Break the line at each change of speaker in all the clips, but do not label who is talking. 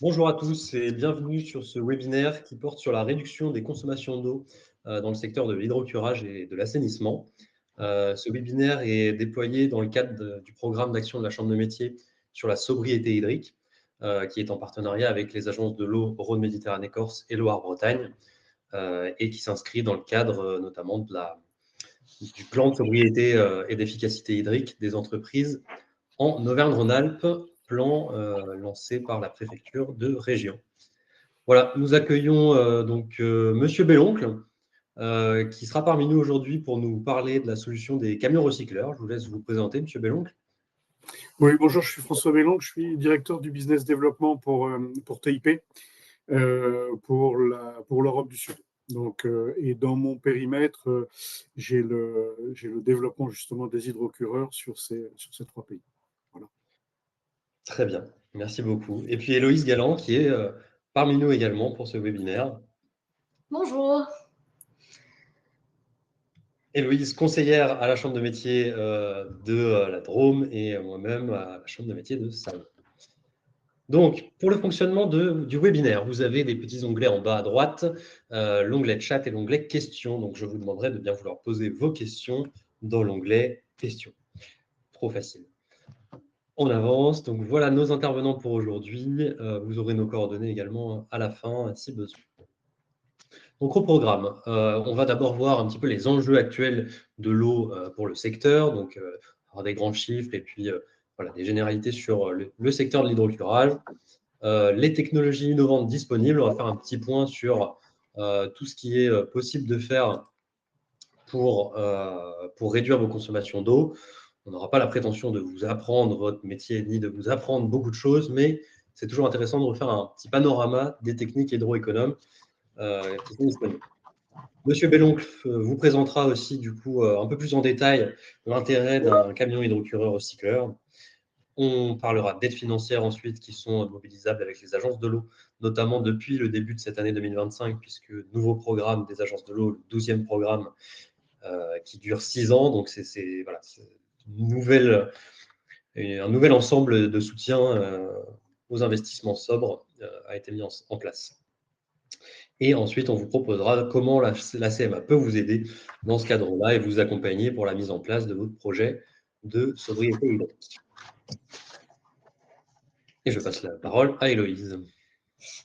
Bonjour à tous et bienvenue sur ce webinaire qui porte sur la réduction des consommations d'eau dans le secteur de l'hydrocurage et de l'assainissement. Ce webinaire est déployé dans le cadre du programme d'action de la Chambre de métier sur la sobriété hydrique, qui est en partenariat avec les agences de l'eau Rhône-Méditerranée-Corse et Loire-Bretagne, et qui s'inscrit dans le cadre notamment du plan de sobriété et d'efficacité hydrique des entreprises en Auvergne-Rhône-Alpes, plan lancé par la préfecture de région. Voilà, nous accueillons Monsieur Belloncle, qui sera parmi nous aujourd'hui pour nous parler de la solution des camions recycleurs. Je vous laisse vous présenter, Monsieur Belloncle.
Oui, bonjour, je suis François Belloncle, je suis directeur du business développement pour TIP, pour l'Europe du Sud. Donc, et dans mon périmètre, j'ai le développement justement des hydrocureurs sur ces 3 pays. Voilà.
Très bien, merci beaucoup. Et puis Héloïse Galland, qui est parmi nous également pour ce webinaire.
Bonjour.
Héloïse, conseillère à la Chambre de métier de la Drôme et moi-même à la Chambre de métier de Salon. Donc, pour le fonctionnement du webinaire, vous avez des petits onglets en bas à droite, l'onglet chat et l'onglet questions. Donc, je vous demanderai de bien vouloir poser vos questions dans l'onglet questions. Trop facile. On avance. Donc, voilà nos intervenants pour aujourd'hui. Vous aurez nos coordonnées également à la fin, si besoin. Donc, au programme, on va d'abord voir un petit peu les enjeux actuels de l'eau pour le secteur. Donc, avoir des grands chiffres et puis voilà, des généralités sur le secteur de l'hydrocurage. Les technologies innovantes disponibles. On va faire un petit point sur tout ce qui est possible de faire pour réduire vos consommations d'eau. On n'aura pas la prétention de vous apprendre votre métier ni de vous apprendre beaucoup de choses, mais c'est toujours intéressant de refaire un petit panorama des techniques hydroéconomes qui sont disponibles. Monsieur Belloncle vous présentera aussi du coup un peu plus en détail l'intérêt d'un camion hydrocureur recycleur. On parlera d'aides financières ensuite qui sont mobilisables avec les agences de l'eau, notamment depuis le début de cette année 2025, puisque nouveau programme des agences de l'eau, le 12e programme qui dure 6 ans. Donc, c'est voilà, un nouvel ensemble de soutien aux investissements sobres a été mis en place. Et ensuite, on vous proposera comment la CMA peut vous aider dans ce cadre-là et vous accompagner pour la mise en place de votre projet de sobriété hydrique. Et je passe la parole à Héloïse.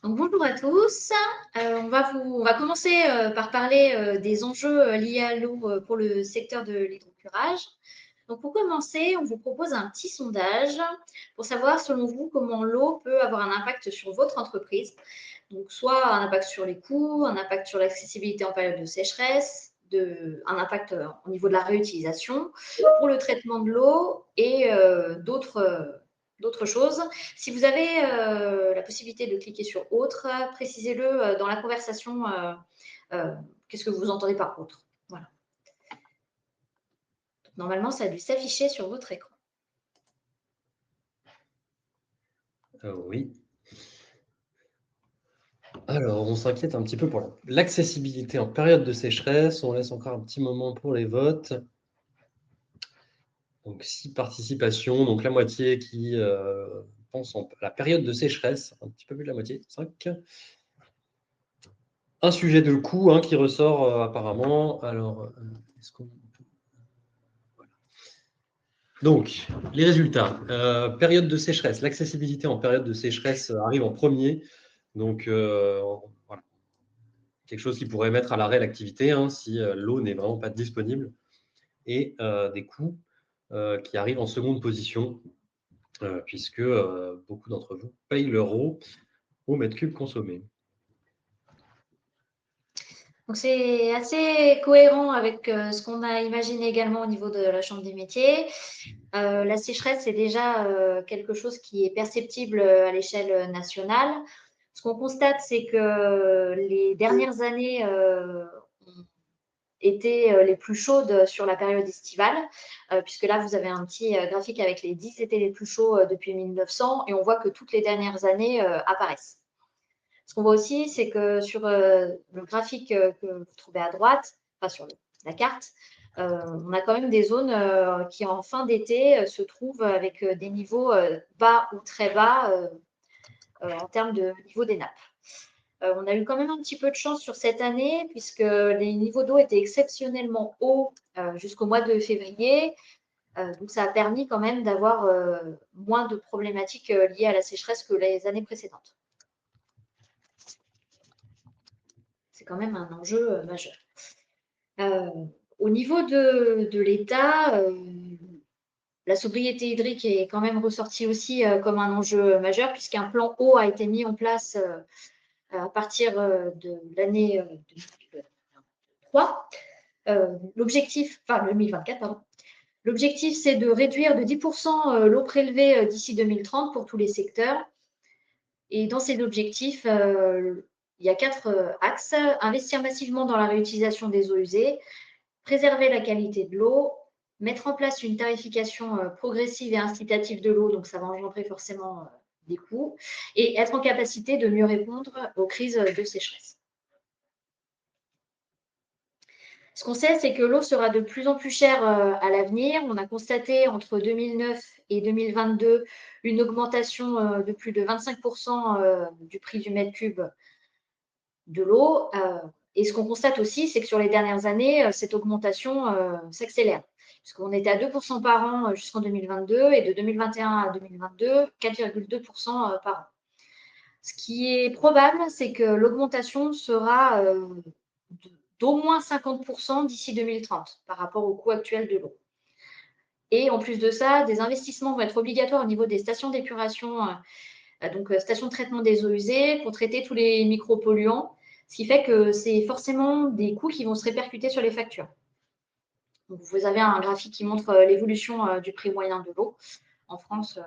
Donc, bonjour à tous. On va commencer par parler des enjeux liés à l'eau pour le secteur de l'hydrocurage. Donc, pour commencer, on vous propose un petit sondage pour savoir, selon vous, comment l'eau peut avoir un impact sur votre entreprise. Donc, soit un impact sur les coûts, un impact sur l'accessibilité en période de sécheresse, un impact au niveau de la réutilisation, pour le traitement de l'eau et d'autres choses. Si vous avez la possibilité de cliquer sur « Autre », précisez-le dans la conversation. Qu'est-ce que vous entendez par « Autre » ? Voilà. Donc, normalement, ça a dû s'afficher sur votre écran.
Oui. Alors, on s'inquiète un petit peu pour l'accessibilité en période de sécheresse. On laisse encore un petit moment pour les votes. Donc, 6 participations, donc la moitié qui pense à la période de sécheresse, un petit peu plus de la moitié, 5. Un sujet de coût qui ressort apparemment. Alors, est-ce qu'on... Voilà. Donc, les résultats. Période de sécheresse. L'accessibilité en période de sécheresse arrive en premier. Donc, voilà. Quelque chose qui pourrait mettre à l'arrêt l'activité si l'eau n'est vraiment pas disponible. Et des coûts qui arrivent en seconde position, puisque beaucoup d'entre vous payent leur eau au mètre cube consommé.
Donc, c'est assez cohérent avec ce qu'on a imaginé également au niveau de la Chambre des métiers. La sécheresse, c'est déjà quelque chose qui est perceptible à l'échelle nationale. Ce qu'on constate, c'est que les dernières années ont été les plus chaudes sur la période estivale, puisque là, vous avez un petit graphique avec les 10 étés les plus chauds depuis 1900, et on voit que toutes les dernières années apparaissent. Ce qu'on voit aussi, c'est que sur le graphique que vous trouvez à droite, enfin sur la carte, on a quand même des zones qui, en fin d'été, se trouvent avec des niveaux bas ou très bas en termes de niveau des nappes. On a eu quand même un petit peu de chance sur cette année puisque les niveaux d'eau étaient exceptionnellement hauts jusqu'au mois de février. Donc, ça a permis quand même d'avoir moins de problématiques liées à la sécheresse que les années précédentes. C'est quand même un enjeu majeur. Au niveau de l'État, la sobriété hydrique est quand même ressortie aussi comme un enjeu majeur puisqu'un plan eau a été mis en place à partir de l'année 2023. L'objectif, enfin 2024, pardon. L'objectif, c'est de réduire de 10% l'eau prélevée d'ici 2030 pour tous les secteurs. Et dans ces objectifs, il y a 4 axes. Investir massivement dans la réutilisation des eaux usées, préserver la qualité de l'eau, mettre en place une tarification progressive et incitative de l'eau, donc ça va engendrer forcément des coûts, et être en capacité de mieux répondre aux crises de sécheresse. Ce qu'on sait, c'est que l'eau sera de plus en plus chère à l'avenir. On a constaté entre 2009 et 2022 une augmentation de plus de 25% du prix du mètre cube de l'eau. Et ce qu'on constate aussi, c'est que sur les dernières années, cette augmentation s'accélère. Puisqu'on était à 2% par an jusqu'en 2022 et de 2021 à 2022, 4,2% par an. Ce qui est probable, c'est que l'augmentation sera d'au moins 50% d'ici 2030 par rapport au coût actuel de l'eau. Et en plus de ça, des investissements vont être obligatoires au niveau des stations d'épuration, donc stations de traitement des eaux usées pour traiter tous les micropolluants, ce qui fait que c'est forcément des coûts qui vont se répercuter sur les factures. Donc, vous avez un graphique qui montre l'évolution du prix moyen de l'eau en France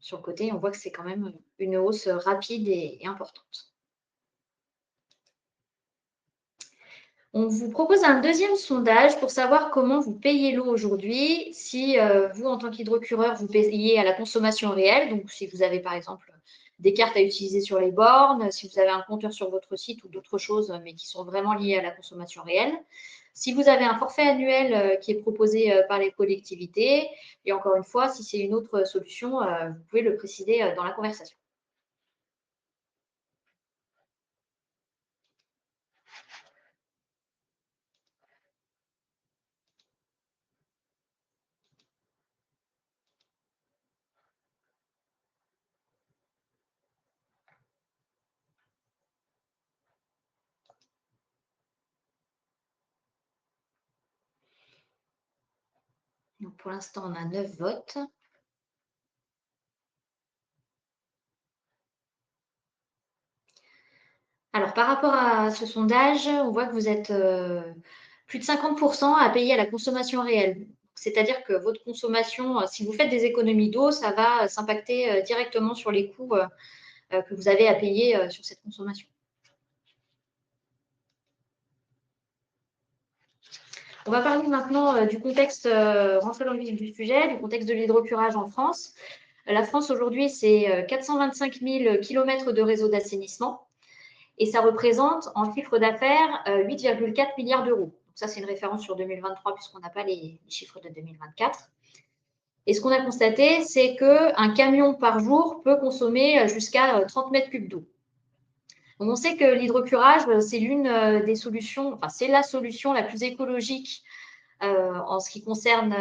sur le côté. On voit que c'est quand même une hausse rapide et importante. On vous propose un deuxième sondage pour savoir comment vous payez l'eau aujourd'hui. Si vous, en tant qu'hydrocureur, vous payez à la consommation réelle, donc si vous avez par exemple des cartes à utiliser sur les bornes, si vous avez un compteur sur votre site ou d'autres choses, mais qui sont vraiment liées à la consommation réelle. Si vous avez un forfait annuel qui est proposé par les collectivités, et encore une fois, si c'est une autre solution, vous pouvez le préciser dans la conversation. Donc, pour l'instant, on a 9 votes. Alors, par rapport à ce sondage, on voit que vous êtes plus de 50% à payer à la consommation réelle. C'est-à-dire que votre consommation, si vous faites des économies d'eau, ça va s'impacter directement sur les coûts que vous avez à payer sur cette consommation. On va parler maintenant du contexte, rentrer dans le vif du sujet, du contexte de l'hydrocurage en France. La France aujourd'hui, c'est 425 000 km de réseau d'assainissement et ça représente en chiffre d'affaires 8,4 milliards d'euros. Donc ça, c'est une référence sur 2023 puisqu'on n'a pas les chiffres de 2024. Et ce qu'on a constaté, c'est qu'un camion par jour peut consommer jusqu'à 30 mètres cubes d'eau. Donc, on sait que l'hydrocurage, c'est l'une des solutions, enfin, c'est la solution la plus écologique en ce qui concerne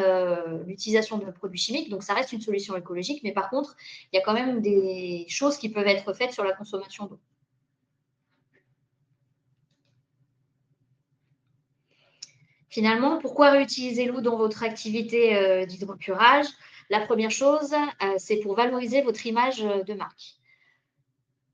l'utilisation de produits chimiques. Donc, ça reste une solution écologique, mais par contre, il y a quand même des choses qui peuvent être faites sur la consommation d'eau. Finalement, pourquoi réutiliser l'eau dans votre activité d'hydrocurage? La première chose, c'est pour valoriser votre image de marque.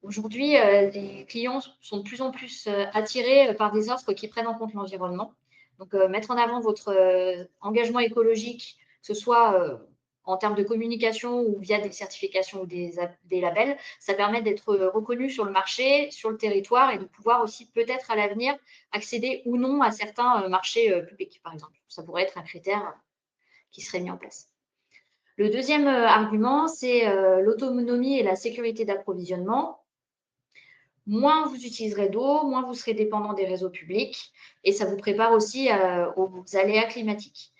Aujourd'hui, les clients sont de plus en plus attirés par des offres qui prennent en compte l'environnement. Donc, mettre en avant votre engagement écologique, que ce soit en termes de communication ou via des certifications ou des labels, ça permet d'être reconnu sur le marché, sur le territoire et de pouvoir aussi peut-être à l'avenir accéder ou non à certains marchés publics, par exemple. Ça pourrait être un critère qui serait mis en place. Le deuxième argument, c'est l'autonomie et la sécurité d'approvisionnement. Moins vous utiliserez d'eau, moins vous serez dépendant des réseaux publics et ça vous prépare aussi aux aléas climatiques.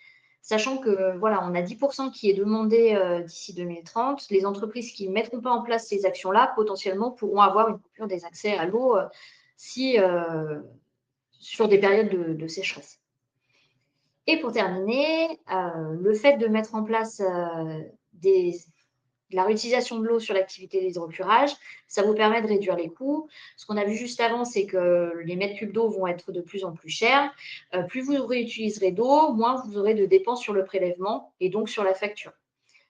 sachant que voilà, on a 10% qui est demandé d'ici 2030. Les entreprises qui ne mettront pas en place ces actions-là, potentiellement, pourront avoir une coupure des accès à l'eau sur des périodes de sécheresse. Et pour terminer, le fait de mettre en place de la réutilisation de l'eau sur l'activité d'hydrocurage, ça vous permet de réduire les coûts. Ce qu'on a vu juste avant, c'est que les mètres cubes d'eau vont être de plus en plus chers. Plus vous réutiliserez d'eau, moins vous aurez de dépenses sur le prélèvement et donc sur la facture.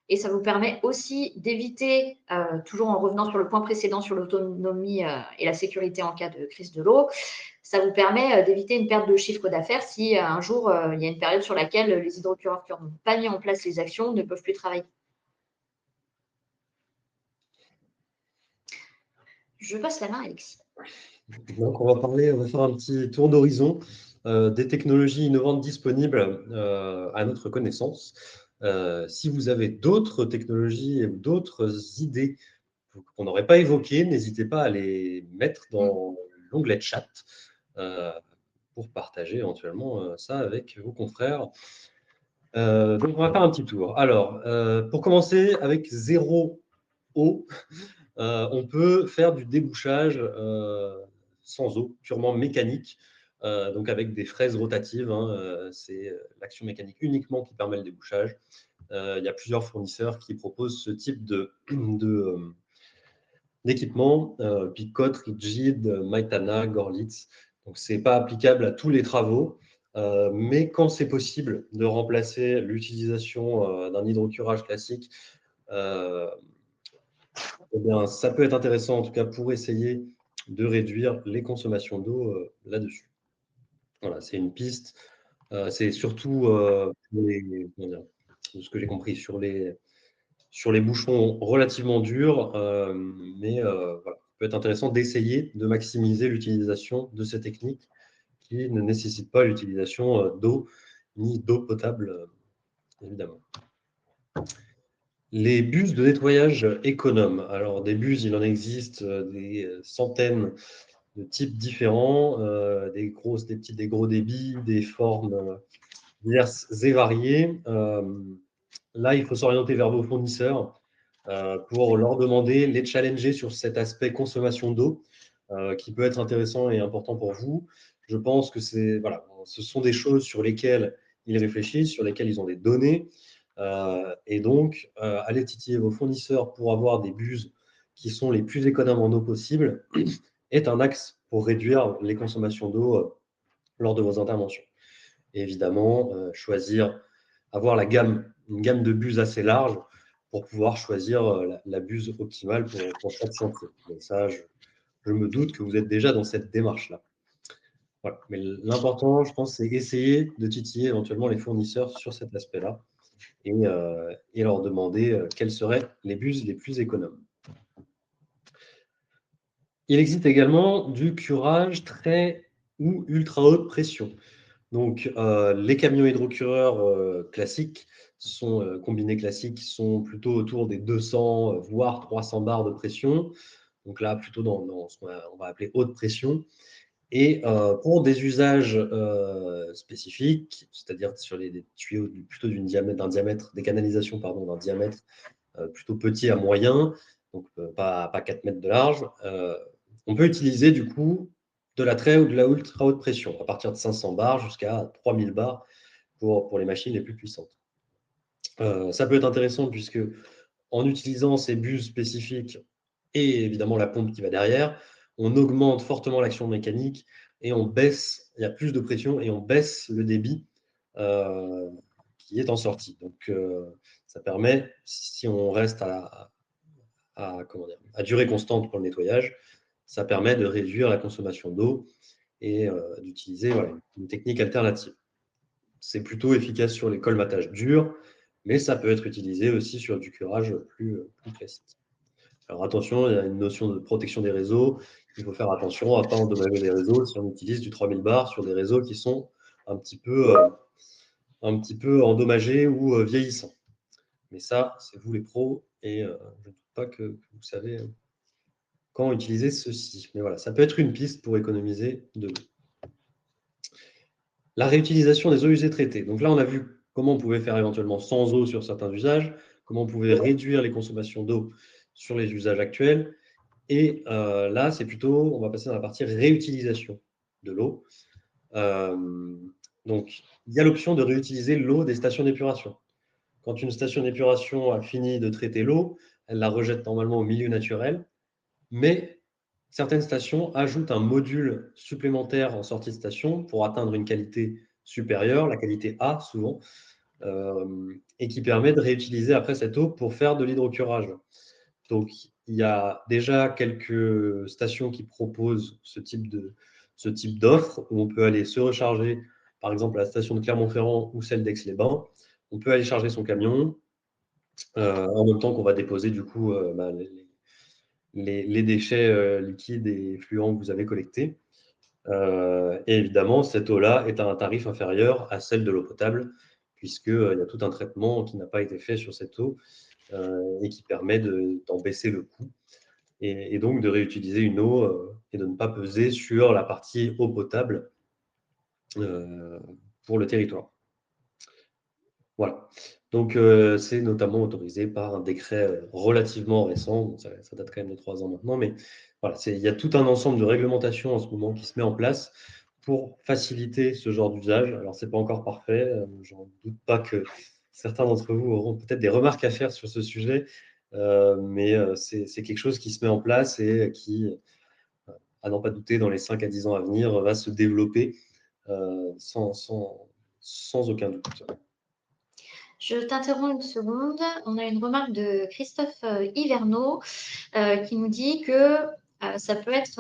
Et ça vous permet aussi d'éviter, toujours en revenant sur le point précédent sur l'autonomie et la sécurité en cas de crise de l'eau, ça vous permet d'éviter une perte de chiffre d'affaires si un jour, il y a une période sur laquelle les hydrocureurs qui n'ont pas mis en place les actions ne peuvent plus travailler. Je passe la main à Alexis.
Donc, on va faire un petit tour d'horizon des technologies innovantes disponibles à notre connaissance. Si vous avez d'autres technologies ou d'autres idées qu'on n'aurait pas évoquées, n'hésitez pas à les mettre dans l'onglet chat pour partager éventuellement ça avec vos confrères. Donc, on va faire un petit tour. Alors, pour commencer, avec zéro eau, on peut faire du débouchage sans eau, purement mécanique, donc avec des fraises rotatives. C'est l'action mécanique uniquement qui permet le débouchage. Il y a plusieurs fournisseurs qui proposent ce type d'équipement, Picot, Rigid, Maitana, Gorlitz. Donc, ce n'est pas applicable à tous les travaux, mais quand c'est possible de remplacer l'utilisation d'un hydrocurage classique, eh bien, ça peut être intéressant en tout cas pour essayer de réduire les consommations d'eau là-dessus. Voilà, c'est une piste. C'est surtout ce que j'ai compris sur les bouchons relativement durs, mais voilà, ça peut être intéressant d'essayer de maximiser l'utilisation de ces techniques qui ne nécessitent pas l'utilisation d'eau ni d'eau potable, évidemment. Les bus de nettoyage économes. Alors, des bus, il en existe des centaines de types différents, des grosses, des petites, des gros débits, des formes diverses et variées. Là, il faut s'orienter vers vos fournisseurs pour leur demander, les challenger sur cet aspect consommation d'eau qui peut être intéressant et important pour vous. Je pense que ce sont des choses sur lesquelles ils réfléchissent, sur lesquelles ils ont des données. Et donc, allez titiller vos fournisseurs pour avoir des bus qui sont les plus économes en eau possible est un axe pour réduire les consommations d'eau lors de vos interventions. Et évidemment, avoir une gamme de bus assez large pour pouvoir choisir la buse optimale pour chaque chantier. Mais ça, je me doute que vous êtes déjà dans cette démarche-là. Voilà. Mais l'important, je pense, c'est essayer de titiller éventuellement les fournisseurs sur cet aspect-là et leur demander quels seraient les buses les plus économes. Il existe également du curage très ou ultra haute pression. Donc, les camions hydrocureurs classiques combinés classiques sont plutôt autour des 200 voire 300 bars de pression. Donc là, plutôt dans ce qu'on va appeler haute pression. Et pour des usages spécifiques, c'est-à-dire sur des tuyaux plutôt d'un diamètre, des canalisations d'un diamètre plutôt petit à moyen, donc pas 4 mètres de large, on peut utiliser du coup de la très ou de la ultra haute pression, à partir de 500 bars jusqu'à 3000 bars pour les machines les plus puissantes. Ça peut être intéressant puisque en utilisant ces buses spécifiques et évidemment la pompe qui va derrière, on augmente fortement l'action mécanique et il y a plus de pression et on baisse le débit qui est en sortie. Donc, ça permet, si on reste à durée constante pour le nettoyage, ça permet de réduire la consommation d'eau et d'utiliser une technique alternative. C'est plutôt efficace sur les colmatages durs, mais ça peut être utilisé aussi sur du curage plus classique. Alors attention, il y a une notion de protection des réseaux. Il faut faire attention à ne pas endommager les réseaux si on utilise du 3000 bars sur des réseaux qui sont un petit peu endommagés ou vieillissants. Mais ça, c'est vous les pros et je ne doute pas que vous savez quand utiliser ceci. Mais voilà, ça peut être une piste pour économiser de l'eau. La réutilisation des eaux usées traitées. Donc là, on a vu comment on pouvait faire éventuellement sans eau sur certains usages, comment on pouvait réduire les consommations d'eau sur les usages actuels. Et là, c'est plutôt, on va passer dans la partie réutilisation de l'eau. Donc, il y a l'option de réutiliser l'eau des stations d'épuration. Quand une station d'épuration a fini de traiter l'eau, elle la rejette normalement au milieu naturel, mais certaines stations ajoutent un module supplémentaire en sortie de station pour atteindre une qualité supérieure, la qualité A souvent, et qui permet de réutiliser après cette eau pour faire de l'hydrocurage. Donc, il y a déjà quelques stations qui proposent ce type d'offre où on peut aller se recharger, par exemple la station de Clermont-Ferrand ou celle d'Aix-les-Bains. On peut aller charger son camion en même temps qu'on va déposer du coup les déchets liquides et fluents que vous avez collectés. Et évidemment, cette eau-là est à un tarif inférieur à celle de l'eau potable, puisqu'il y a tout un traitement qui n'a pas été fait sur cette eau et qui permet d'en baisser le coût et donc de réutiliser une eau et de ne pas peser sur la partie eau potable pour le territoire. Voilà. Donc, c'est notamment autorisé par un décret relativement récent. Bon, ça date quand même de 3 ans maintenant, mais voilà, il y a tout un ensemble de réglementations en ce moment qui se met en place pour faciliter ce genre d'usage. Alors, ce n'est pas encore parfait. J'en doute pas que certains d'entre vous auront peut-être des remarques à faire sur ce sujet, mais c'est quelque chose qui se met en place et qui, à n'en pas douter, dans les 5 à 10 ans à venir, va se développer sans aucun doute.
Je t'interromps une seconde. On a une remarque de Christophe Hiverneau qui nous dit que ça peut être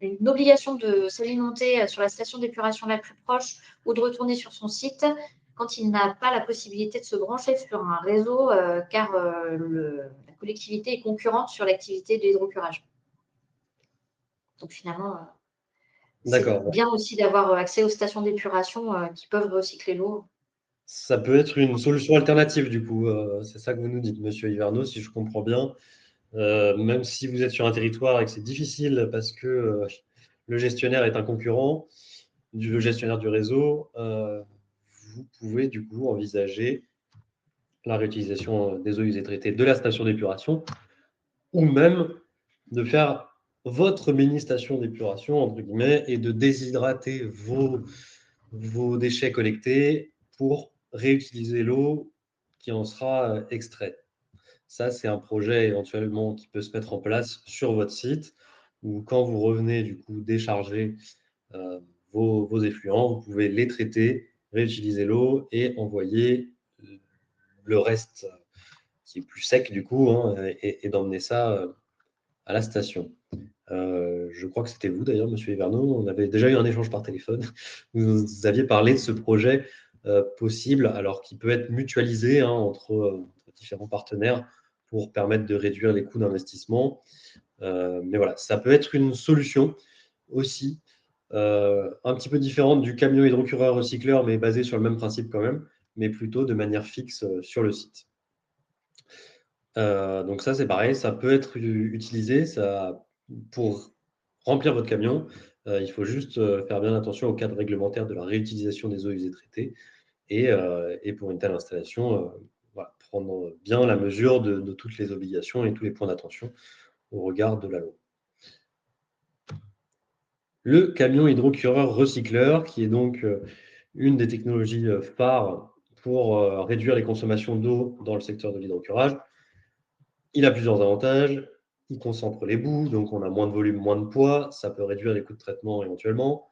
une obligation de s'alimenter sur la station d'épuration la plus proche ou de retourner sur son site quand il n'a pas la possibilité de se brancher sur un réseau car la collectivité est concurrente sur l'activité de l'hydrocurage. Donc finalement, c'est bien aussi d'avoir accès aux stations d'épuration qui peuvent recycler l'eau.
Ça peut être une solution alternative, du coup. C'est ça que vous nous dites, monsieur Hiverneau, si je comprends bien. Même si vous êtes sur un territoire et que c'est difficile parce que le gestionnaire est un concurrent, le gestionnaire du réseau, vous pouvez du coup envisager la réutilisation des eaux usées traitées de la station d'épuration ou même de faire votre mini-station d'épuration, entre guillemets, et de déshydrater vos déchets collectés pour réutiliser l'eau qui en sera extraite. Ça, c'est un projet éventuellement qui peut se mettre en place sur votre site où quand vous revenez du coup décharger vos effluents, vous pouvez les traiter, réutiliser l'eau et envoyer le reste qui est plus sec du coup et d'emmener ça à la station. Je crois que c'était vous d'ailleurs, monsieur Hiverneau. On avait déjà eu un échange par téléphone. Vous aviez parlé de ce projet possible, alors qui peut être mutualisé entre différents partenaires pour permettre de réduire les coûts d'investissement. Mais voilà, ça peut être une solution aussi, un petit peu différente du camion hydrocureur recycleur, mais basée sur le même principe quand même, mais plutôt de manière fixe sur le site. Donc ça, c'est pareil, ça peut être utilisé pour remplir votre camion. Il faut juste faire bien attention au cadre réglementaire de la réutilisation des eaux usées traitées et pour une telle installation, voilà, prendre bien la mesure de toutes les obligations et tous les points d'attention au regard de la loi. Le camion hydrocureur recycleur, qui est donc une des technologies phares pour réduire les consommations d'eau dans le secteur de l'hydrocurage. Il a plusieurs avantages. Il concentre les boues, donc on a moins de volume, moins de poids. Ça peut réduire les coûts de traitement éventuellement.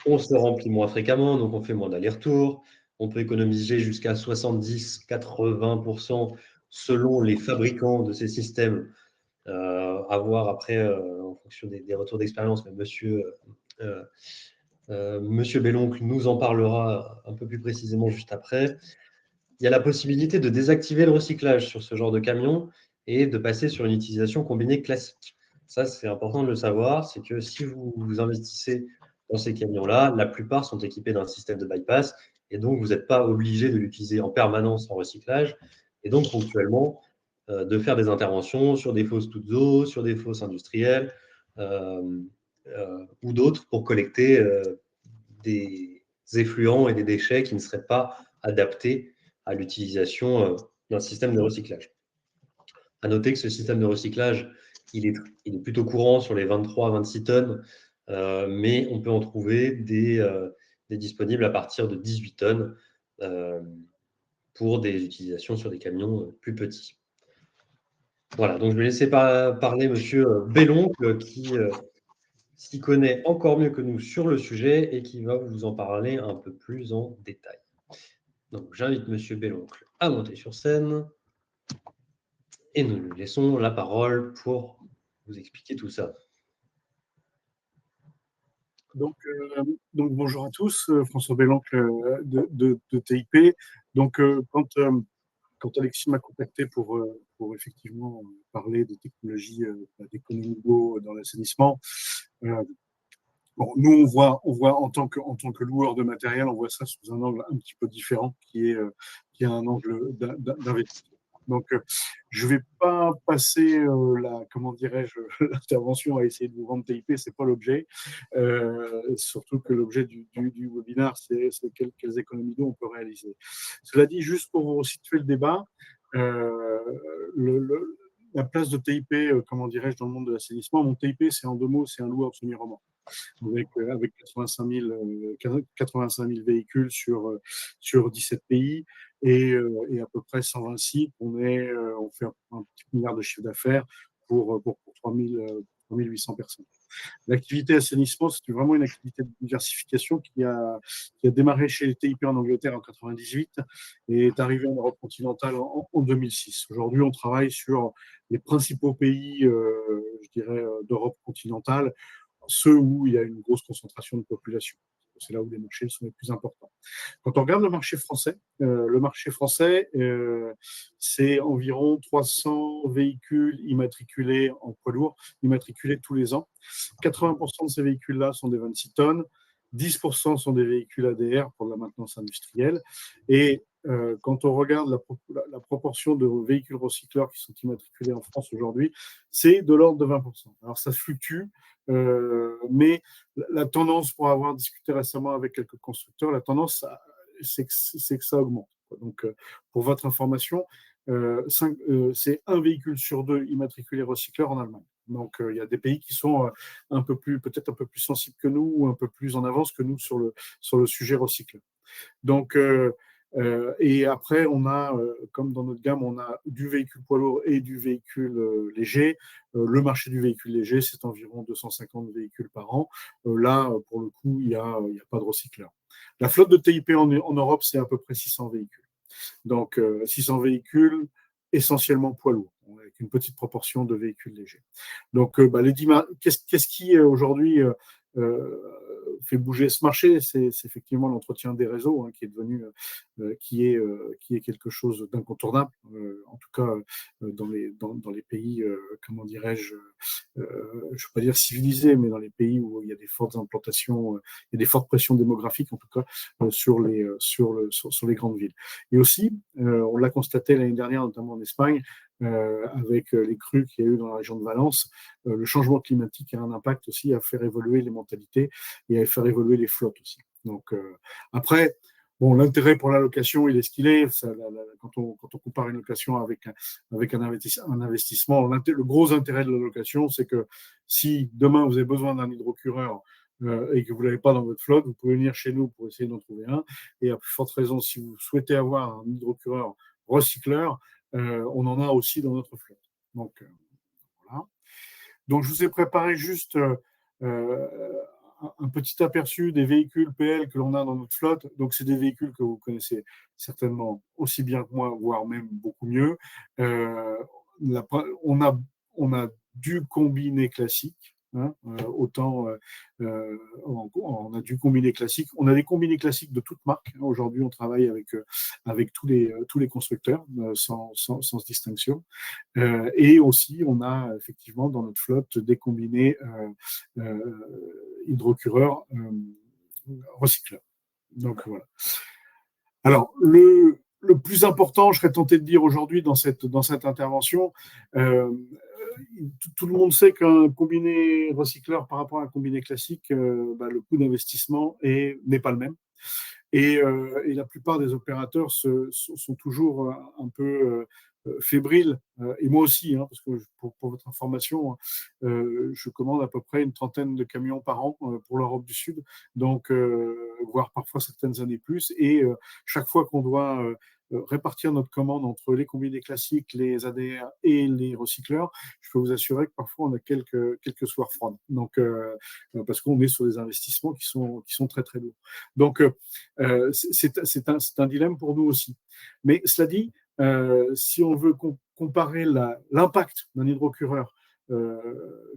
On se remplit moins fréquemment, donc on fait moins d'allers-retours. On peut économiser jusqu'à 70-80% selon les fabricants de ces systèmes. À voir après en fonction des retours d'expérience, mais Monsieur Belloncle nous en parlera un peu plus précisément juste après. Il y a la possibilité de désactiver le recyclage sur ce genre de camion et de passer sur une utilisation combinée classique. Ça, c'est important de le savoir, c'est que si vous investissez dans ces camions-là, la plupart sont équipés d'un système de bypass et donc vous n'êtes pas obligé de l'utiliser en permanence en recyclage et donc ponctuellement de faire des interventions sur des fosses toutes eaux, sur des fosses industrielles ou d'autres pour collecter des effluents et des déchets qui ne seraient pas adaptés à l'utilisation d'un système de recyclage. À noter que ce système de recyclage, il est plutôt courant sur les 23 à 26 tonnes, mais on peut en trouver des disponibles à partir de 18 tonnes pour des utilisations sur des camions plus petits. Voilà, donc je vais laisser parler Monsieur Belloncle qui s'y connaît encore mieux que nous sur le sujet et qui va vous en parler un peu plus en détail. Donc j'invite Monsieur Belloncle à monter sur scène et nous lui laissons la parole pour vous expliquer tout ça.
Donc bonjour à tous, François Belloncle de TIP. Donc, quand Alexis m'a contacté pour effectivement parler des technologies d'économie d'eau dans l'assainissement, bon, nous on voit en tant que loueur de matériel, on voit ça sous un angle un petit peu différent, qui est un angle d'investissement. Donc, je ne vais pas passer comment dirais-je, l'intervention à essayer de vous vendre TIP, c'est pas l'objet. Surtout que l'objet du webinaire, c'est quelles économies d'eau on peut réaliser. Cela dit, juste pour vous situer le débat, la place de TIP, comment dirais-je, dans le monde de l'assainissement, mon TIP, c'est en 2 mots, c'est un loueur semi-roman. Avec 85 000 véhicules sur 17 pays et à peu près 120 sites. On fait un petit milliard de chiffre d'affaires pour 3 800 personnes. L'activité assainissement, c'est vraiment une activité de diversification qui a démarré chez les TIP en Angleterre en 98 et est arrivée en Europe continentale en 2006. Aujourd'hui, on travaille sur les principaux pays, je dirais, d'Europe continentale, ceux où il y a une grosse concentration de population. C'est là où les marchés sont les plus importants. Quand on regarde le marché français, c'est environ 300 véhicules immatriculés en poids lourd, immatriculés tous les ans. 80% de ces véhicules-là sont des 26 tonnes, 10% sont des véhicules ADR pour la maintenance industrielle. Et quand on regarde la proportion de véhicules recycleurs qui sont immatriculés en France aujourd'hui, c'est de l'ordre de 20%. Alors ça fluctue, mais la tendance, pour avoir discuté récemment avec quelques constructeurs, la tendance, c'est que ça augmente. Donc, pour votre information, c'est un véhicule sur 2 immatriculé recycleur en Allemagne. Donc, il y a des pays qui sont peut-être un peu plus sensibles que nous ou un peu plus en avance que nous sur le sujet recyclé. Donc, et après, on a, comme dans notre gamme, on a du véhicule poids lourd et du véhicule léger. Le marché du véhicule léger, c'est environ 250 véhicules par an. Là, pour le coup, il n'y a pas de recycleur. La flotte de TIP en Europe, c'est à peu près 600 véhicules. Donc, 600 véhicules, essentiellement poids lourds, avec une petite proportion de véhicules légers. Donc, qu'est-ce qui aujourd'hui fait bouger ce marché? C'est effectivement l'entretien des réseaux qui est devenu, qui est quelque chose d'incontournable, en tout cas dans les pays, comment dirais-je, je ne veux pas dire civilisés, mais dans les pays où il y a des fortes implantations, il y a des fortes pressions démographiques, en tout cas sur les grandes villes. Et aussi, on l'a constaté l'année dernière, notamment en Espagne, avec les crues qu'il y a eu dans la région de Valence, le changement climatique a un impact aussi à faire évoluer les mentalités et à faire évoluer les flottes aussi. Donc, après, bon, l'intérêt pour la location, il est ce qu'il est. Quand on compare une location avec un investissement, le gros intérêt de la location, c'est que si demain vous avez besoin d'un hydrocureur et que vous ne l'avez pas dans votre flotte, vous pouvez venir chez nous pour essayer d'en trouver un. Et à plus forte raison, si vous souhaitez avoir un hydrocureur recycleur, on en a aussi dans notre flotte. Donc, voilà. Donc, je vous ai préparé juste un petit aperçu des véhicules PL que l'on a dans notre flotte. Donc, c'est des véhicules que vous connaissez certainement aussi bien que moi, voire même beaucoup mieux. On a du combiné classique. Autant on a du combiné classique. On a des combinés classiques de toutes marques. Aujourd'hui, on travaille avec tous les constructeurs sans distinction. Et aussi, on a effectivement dans notre flotte des combinés hydrocureurs recycleurs. Donc voilà. Alors, le plus important, je serais tenté de dire aujourd'hui dans cette intervention, tout le monde sait qu'un combiné recycleur par rapport à un combiné classique, le coût d'investissement n'est pas le même. Et la plupart des opérateurs sont toujours un peu fébriles, et moi aussi, hein, parce que pour votre information, je commande à peu près une trentaine de camions par an pour l'Europe du Sud, donc voire parfois certaines années plus. Et chaque fois qu'on doit répartir notre commande entre les combinés classiques, les ADR et les recycleurs, je peux vous assurer que parfois on a quelques soirs froides. Donc, parce qu'on est sur des investissements qui sont très très lourds. Donc, c'est un dilemme pour nous aussi. Mais cela dit, si on veut comparer l'impact d'un hydrocureur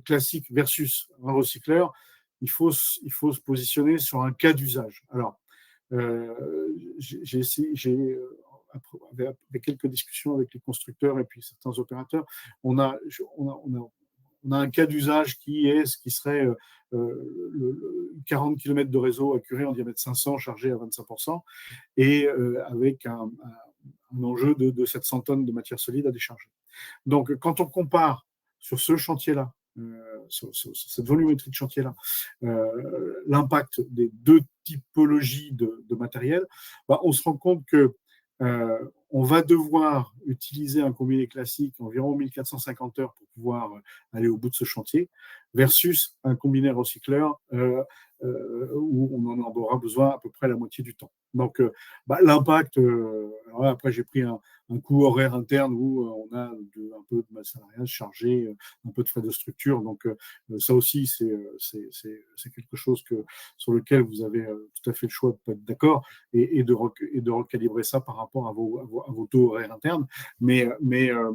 classique versus un recycleur, il faut se positionner sur un cas d'usage. Alors, avec quelques discussions avec les constructeurs et puis certains opérateurs, on a un cas d'usage qui serait 40 km de réseau à curer en diamètre 500 chargé à 25% et avec un enjeu de 700 tonnes de matière solide à décharger. Donc, quand on compare sur ce chantier-là, sur cette volumétrie de chantier-là, l'impact des deux typologies de matériel, on se rend compte que on va devoir utiliser un combiné classique environ 1450 heures pour pouvoir aller au bout de ce chantier, versus un combiné recycleur où on en aura besoin à peu près la moitié du temps. Donc, l'impact, après j'ai pris un coût horaire interne où on a un peu de masse salariale chargée, un peu de frais de structure. Donc, ça aussi, c'est quelque chose sur lequel vous avez tout à fait le choix de être d'accord et de recalibrer ça par rapport à vos taux horaires internes. Mais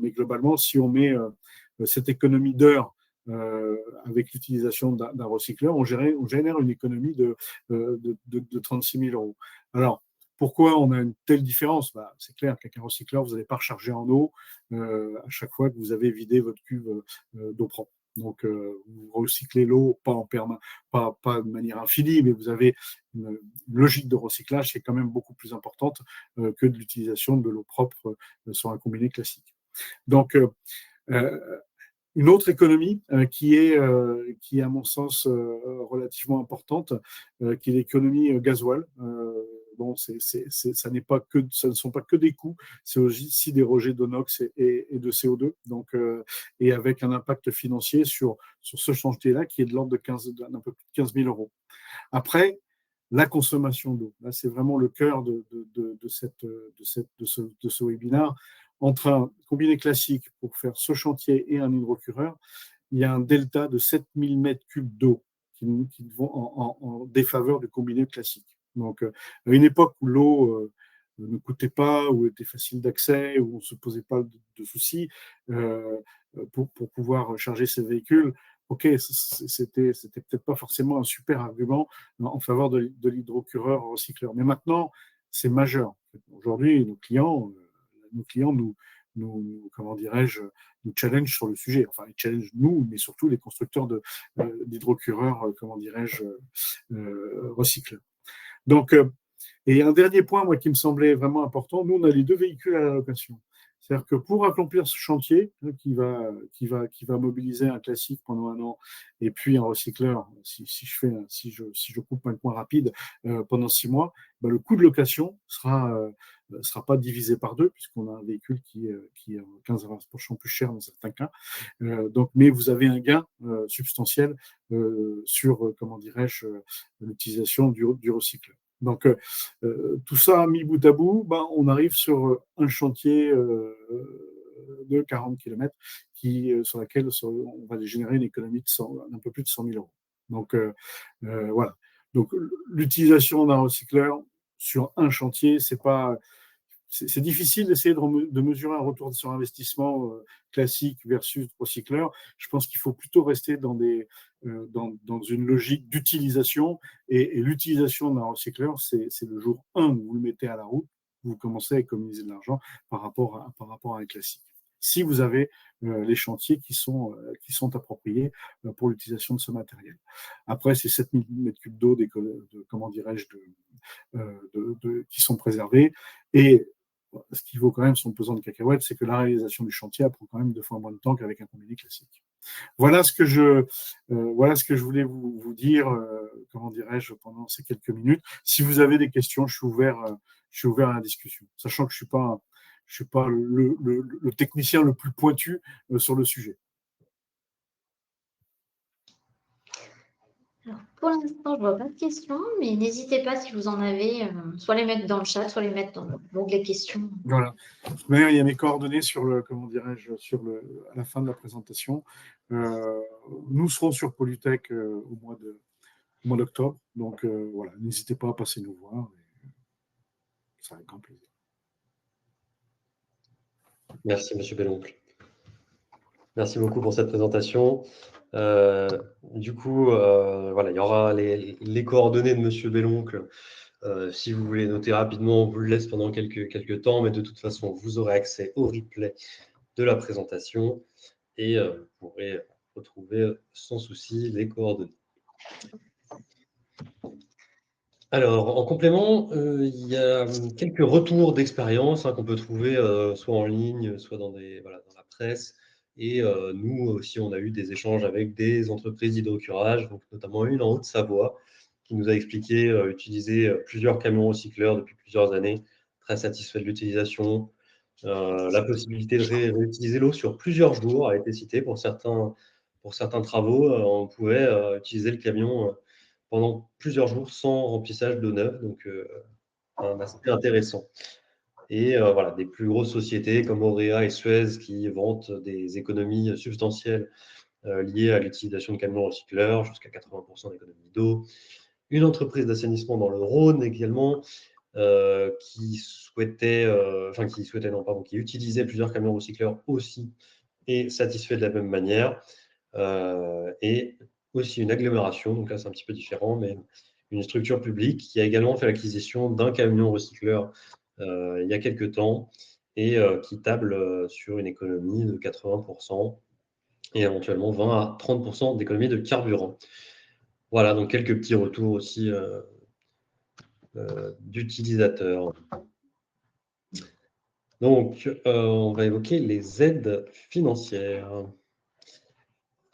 globalement, si on met cette économie d'heures avec l'utilisation d'un recycleur, on génère une économie de 36 000 euros. Alors, pourquoi on a une telle différence? C'est clair qu'avec un recycleur, vous n'allez pas recharger en eau à chaque fois que vous avez vidé votre cuve d'eau propre. Donc, vous recyclez l'eau, pas de manière infinie, mais vous avez une logique de recyclage qui est quand même beaucoup plus importante que de l'utilisation de l'eau propre sur un combiné classique. Donc, une autre économie qui est, à mon sens, relativement importante, qui est l'économie gasoil. Bon, ça ne sont pas que des coûts, c'est aussi des rejets de NOx et de CO2, donc, et avec un impact financier sur ce chantier-là qui est de l'ordre d'un peu plus de 15 000 euros. Après, la consommation d'eau, là, c'est vraiment le cœur de ce webinaire. Entre un combiné classique pour faire ce chantier et un hydrocureur, il y a un delta de 7000 mètres cubes d'eau qui vont en défaveur du combiné classique. Donc, à une époque où l'eau ne coûtait pas, où était facile d'accès, où on ne se posait pas de soucis pour pouvoir charger ces véhicules, ok, c'était peut-être pas forcément un super argument en faveur de l'hydrocureur recycleur. Mais maintenant, c'est majeur. Aujourd'hui, nos clients comment dirais-je, nous challenge sur le sujet. Enfin, ils challenge nous, mais surtout les constructeurs d'hydrocureurs, comment dirais-je, recycleurs. Donc, et un dernier point, moi, qui me semblait vraiment important, nous, on a les deux véhicules à la location. C'est-à-dire que pour accomplir ce chantier qui va mobiliser un classique pendant un an et puis un recycleur, si je coupe un point rapide, pendant 6 mois, le coût de location sera pas divisé par 2 puisqu'on a un véhicule qui est 15 à 20% plus cher dans certains cas. Donc, mais vous avez un gain substantiel sur, comment dirais-je, l'utilisation du recycleur. Donc, tout ça mis bout à bout, on arrive sur un chantier de 40 km sur laquelle on va générer une économie d'un peu plus de 100 000 euros. Donc, voilà. Donc, l'utilisation d'un recycleur sur un chantier, c'est difficile d'essayer de mesurer un retour sur investissement classique versus recycleur. Je pense qu'il faut plutôt rester dans une logique d'utilisation. Et l'utilisation d'un recycleur, c'est le jour 1 où vous le mettez à la route, vous commencez à économiser de l'argent par rapport à un classique. Si vous avez les chantiers qui sont appropriés pour l'utilisation de ce matériel. Après, c'est 7000 m3 d'eau comment dirais-je, qui sont préservés. Et ce qui vaut quand même son pesant de cacahuètes, c'est que la réalisation du chantier prend quand même 2 fois moins de temps qu'avec un combiné classique. Voilà ce que je voulais vous dire, comment dirais-je, pendant ces quelques minutes. Si vous avez des questions, je suis ouvert à la discussion, sachant que je suis pas le technicien le plus pointu sur le sujet.
Alors, pour l'instant, je ne vois pas de questions, mais n'hésitez pas si vous en avez, soit les mettre dans le chat, soit les mettre dans l'onglet questions.
Voilà. Mais il y a mes coordonnées à la fin de la présentation. Nous serons sur Polytech au mois d'octobre. Donc voilà, n'hésitez pas à passer nous voir. Ça avec grand plaisir.
Merci, Monsieur Belloncle. Merci beaucoup pour cette présentation. Du coup, voilà, il y aura les coordonnées de Monsieur Belloncle. Si vous voulez noter rapidement, on vous le laisse pendant quelques temps, mais de toute façon, vous aurez accès au replay de la présentation et vous pourrez retrouver sans souci les coordonnées. Alors, en complément, il y a quelques retours d'expérience qu'on peut trouver soit en ligne, soit dans la presse. Et nous aussi, on a eu des échanges avec des entreprises d'hydrocurage, donc notamment une en Haute-Savoie, qui nous a expliqué utiliser plusieurs camions recycleurs depuis plusieurs années, très satisfait de l'utilisation. La possibilité de réutiliser l'eau sur plusieurs jours a été citée pour certains travaux. On pouvait utiliser le camion pendant plusieurs jours sans remplissage d'eau neuve, donc un aspect intéressant. Et voilà, des plus grosses sociétés comme Auréa et Suez qui vantent des économies substantielles liées à l'utilisation de camions recycleurs, jusqu'à 80% d'économie d'eau. Une entreprise d'assainissement dans le Rhône également, qui utilisait plusieurs camions recycleurs aussi et satisfait de la même manière. Et aussi une agglomération, donc là c'est un petit peu différent, mais une structure publique qui a également fait l'acquisition d'un camion recycleur il y a quelques temps et qui table sur une économie de 80% et éventuellement 20 à 30% d'économie de carburant. Voilà, donc quelques petits retours aussi d'utilisateurs. Donc, on va évoquer les aides financières.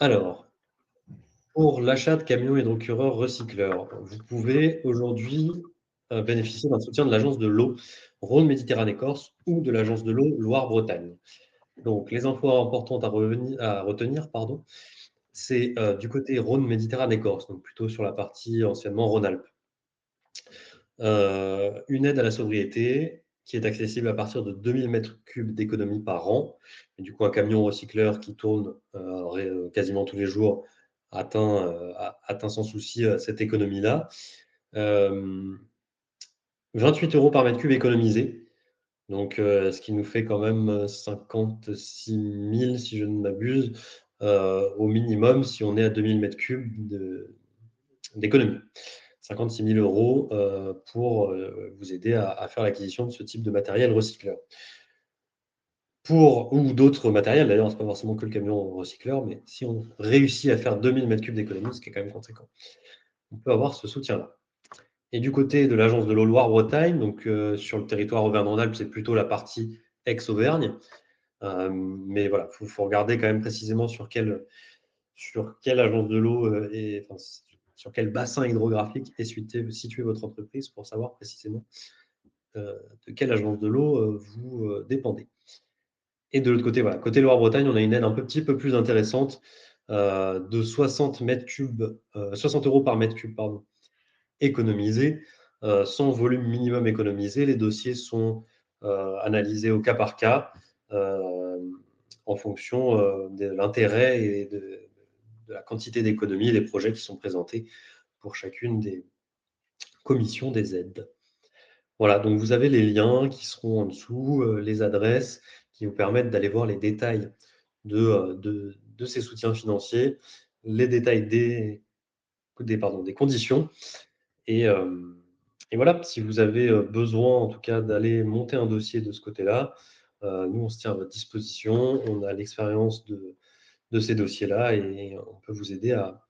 Alors, pour l'achat de camions hydrocureurs recycleurs, vous pouvez aujourd'hui bénéficier d'un soutien de l'Agence de l'eau Rhône-Méditerranée-Corse ou de l'Agence de l'eau Loire-Bretagne. Donc, les infos importantes à retenir, c'est du côté Rhône-Méditerranée-Corse, donc plutôt sur la partie anciennement Rhône-Alpes. Une aide à la sobriété qui est accessible à partir de 2000 m3 d'économie par an. Et du coup, un camion recycleur qui tourne quasiment tous les jours atteint sans souci cette économie-là. 28 € par mètre cube économisé. Donc, ce qui nous fait quand même 56 000, si je ne m'abuse, au minimum, si on est à 2000 m3 d'économie. 56 000 € pour vous aider à faire l'acquisition de ce type de matériel recycleur. Ou d'autres matériels, d'ailleurs, ce n'est pas forcément que le camion recycleur, mais si on réussit à faire 2000 m3 d'économie, ce qui est quand même conséquent, on peut avoir ce soutien-là. Et du côté de l'Agence de l'eau Loire-Bretagne, donc sur le territoire Auvergne-Rhône-Alpes, c'est plutôt la partie ex-Auvergne. Mais voilà, il faut regarder quand même précisément sur quelle agence de l'eau sur quel bassin hydrographique est située votre entreprise pour savoir précisément de quelle agence de l'eau vous dépendez. Et de l'autre côté, voilà, côté Loire-Bretagne, on a une aide un petit peu plus intéressante de 60 € par mètre cube, économisé, sans volume minimum économisé. Les dossiers sont analysés au cas par cas en fonction de l'intérêt et de la quantité d'économies des projets qui sont présentés pour chacune des commissions des aides. Voilà, donc vous avez les liens qui seront en dessous, les adresses qui vous permettent d'aller voir les détails de ces soutiens financiers, les détails des conditions. Et voilà, si vous avez besoin, en tout cas, d'aller monter un dossier de ce côté-là, nous, on se tient à votre disposition. On a l'expérience de ces dossiers-là et on peut vous aider à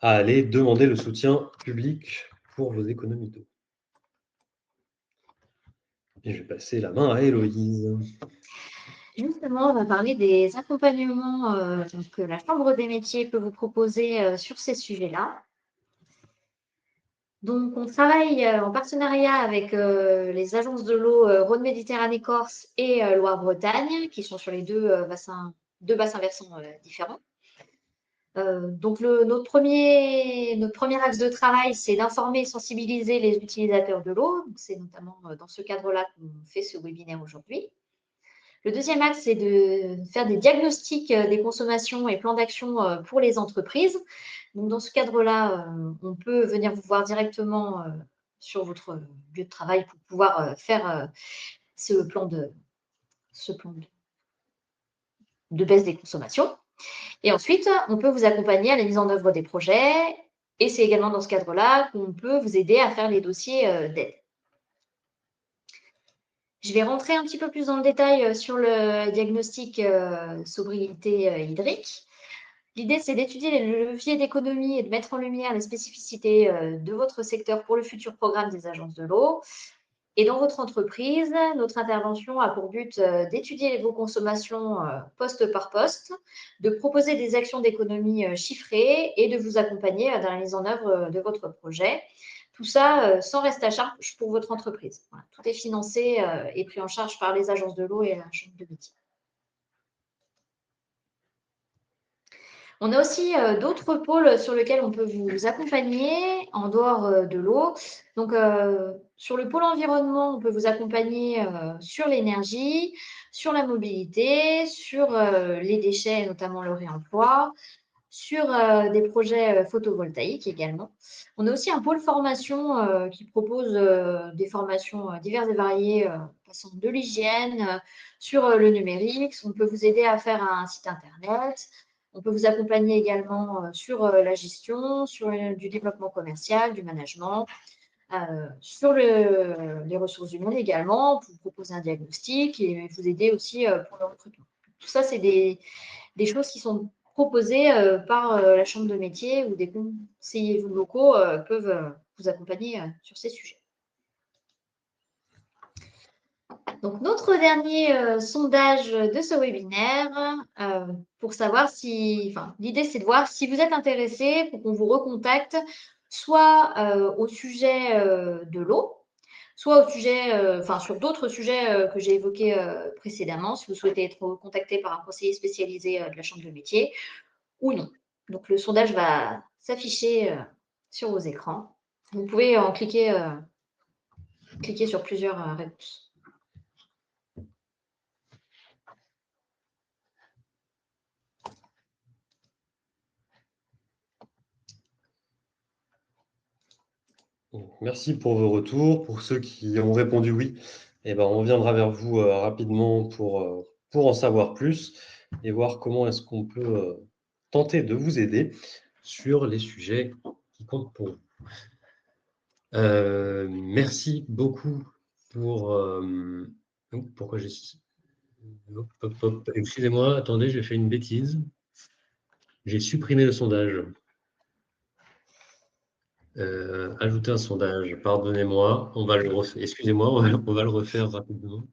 aller demander le soutien public pour vos économies d'eau. Et je vais passer la main à Héloïse.
Justement, on va parler des accompagnements que la Chambre des métiers peut vous proposer sur ces sujets-là. Donc, on travaille en partenariat avec les agences de l'eau Rhône-Méditerranée-Corse et Loire-Bretagne, qui sont sur les deux bassins versants différents. Donc, notre premier axe de travail, c'est d'informer et sensibiliser les utilisateurs de l'eau. C'est notamment dans ce cadre-là qu'on fait ce webinaire aujourd'hui. Le deuxième axe, c'est de faire des diagnostics des consommations et plans d'action pour les entreprises. Donc, dans ce cadre-là, on peut venir vous voir directement sur votre lieu de travail pour pouvoir faire ce plan de baisse des consommations. Et ensuite, on peut vous accompagner à la mise en œuvre des projets. Et c'est également dans ce cadre-là qu'on peut vous aider à faire les dossiers d'aide. Je vais rentrer un petit peu plus dans le détail sur le diagnostic sobriété hydrique. L'idée, c'est d'étudier les leviers d'économie et de mettre en lumière les spécificités de votre secteur pour le futur programme des agences de l'eau. Et dans votre entreprise, notre intervention a pour but d'étudier vos consommations poste par poste, de proposer des actions d'économie chiffrées et de vous accompagner dans la mise en œuvre de votre projet. Tout ça sans reste à charge pour votre entreprise. Voilà, tout est financé et pris en charge par les agences de l'eau et la chambre de métier. On a aussi d'autres pôles sur lesquels on peut vous accompagner en dehors de l'eau. Donc, sur le pôle environnement, on peut vous accompagner sur l'énergie, sur la mobilité, sur les déchets, notamment le réemploi, sur des projets photovoltaïques également. On a aussi un pôle formation qui propose des formations diverses et variées, passant de l'hygiène sur le numérique. On peut vous aider à faire un site internet. On peut vous accompagner également sur la gestion, sur du développement commercial, du management, sur les ressources humaines également, pour vous proposer un diagnostic et vous aider aussi pour le recrutement. Tout ça, c'est des choses qui sont proposées par la chambre de métier où des conseillers locaux peuvent vous accompagner sur ces sujets. Donc, notre dernier sondage de ce webinaire, pour savoir si, l'idée c'est de voir si vous êtes intéressé pour qu'on vous recontacte, soit au sujet de l'eau, soit au sujet, sur d'autres sujets que j'ai évoqués précédemment, si vous souhaitez être contacté par un conseiller spécialisé de la chambre de métier, ou non. Donc, le sondage va s'afficher sur vos écrans. Vous pouvez en cliquer sur plusieurs réponses.
Merci pour vos retours. Pour ceux qui ont répondu oui, on reviendra vers vous rapidement pour en savoir plus et voir comment est-ce qu'on peut tenter de vous aider sur les sujets qui comptent pour vous. Merci beaucoup pour... pourquoi j'ai... Excusez-moi, attendez, j'ai fait une bêtise. J'ai supprimé le sondage. Ajouter un sondage, pardonnez-moi, on va le refaire. Excusez-moi, on va le refaire rapidement.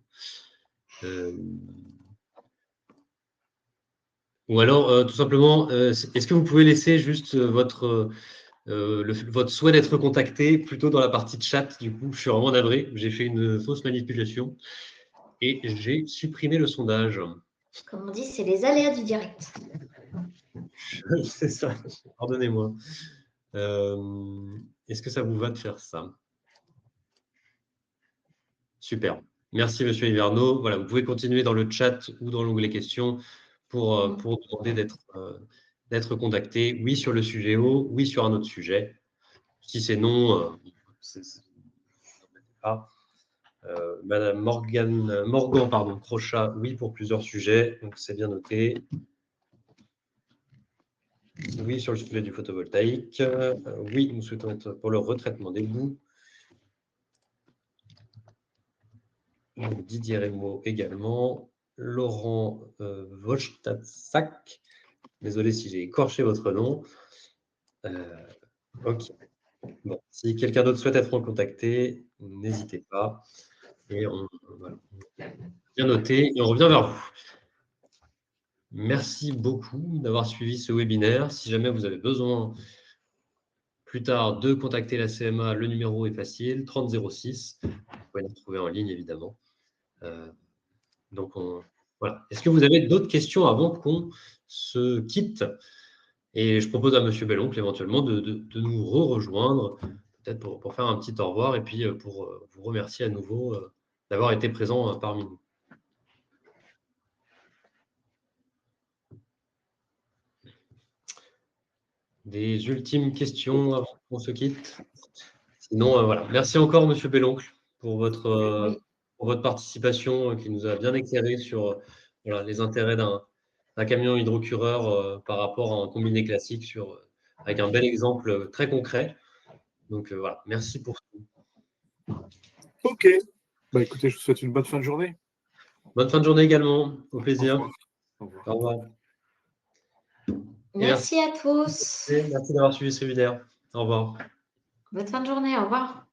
Ou alors, tout simplement, est-ce que vous pouvez laisser juste votre souhait d'être contacté plutôt dans la partie de chat? Du coup, je suis vraiment navré, j'ai fait une fausse manipulation et j'ai supprimé le sondage.
Comme on dit, c'est les aléas du direct.
C'est ça, pardonnez-moi. Est-ce que ça vous va de faire ça? Super. Merci, Monsieur Hiverneau. Voilà, vous pouvez continuer dans le chat ou dans l'onglet questions pour demander d'être contacté. Oui, sur le sujet eau, oui, sur un autre sujet. Si c'est non, pas. Madame Morgan, Crochat, oui, pour plusieurs sujets. Donc, c'est bien noté. Oui, sur le sujet du photovoltaïque. Oui, nous souhaitons être pour le retraitement des boues. Didier Rémo également. Laurent Volstatsak. Désolé si j'ai écorché votre nom. Ok. Bon, si quelqu'un d'autre souhaite être contacté, n'hésitez pas. Et voilà. Bien noté, et on revient vers vous. Merci beaucoup d'avoir suivi ce webinaire. Si jamais vous avez besoin plus tard de contacter la CMA, le numéro est facile, 3006. Vous pouvez le trouver en ligne, évidemment. Donc, voilà. Est-ce que vous avez d'autres questions avant qu'on se quitte? Et je propose à M. Belloncle, éventuellement, de nous rejoindre, peut-être pour faire un petit au revoir, et puis pour vous remercier à nouveau d'avoir été présent parmi nous. Des ultimes questions avant qu'on se quitte? Sinon, voilà. Merci encore, M. Belloncle, pour votre participation qui nous a bien éclairé sur voilà, les intérêts d'un camion hydrocureur par rapport à un combiné classique avec un bel exemple très concret. Donc voilà, merci pour tout.
Ok. Bah, écoutez, je vous souhaite une bonne fin de journée.
Bonne fin de journée également. Au plaisir.
Au revoir.
Au revoir.
Merci à tous.
Merci d'avoir suivi ce webinaire. Au revoir.
Bonne fin de journée. Au revoir.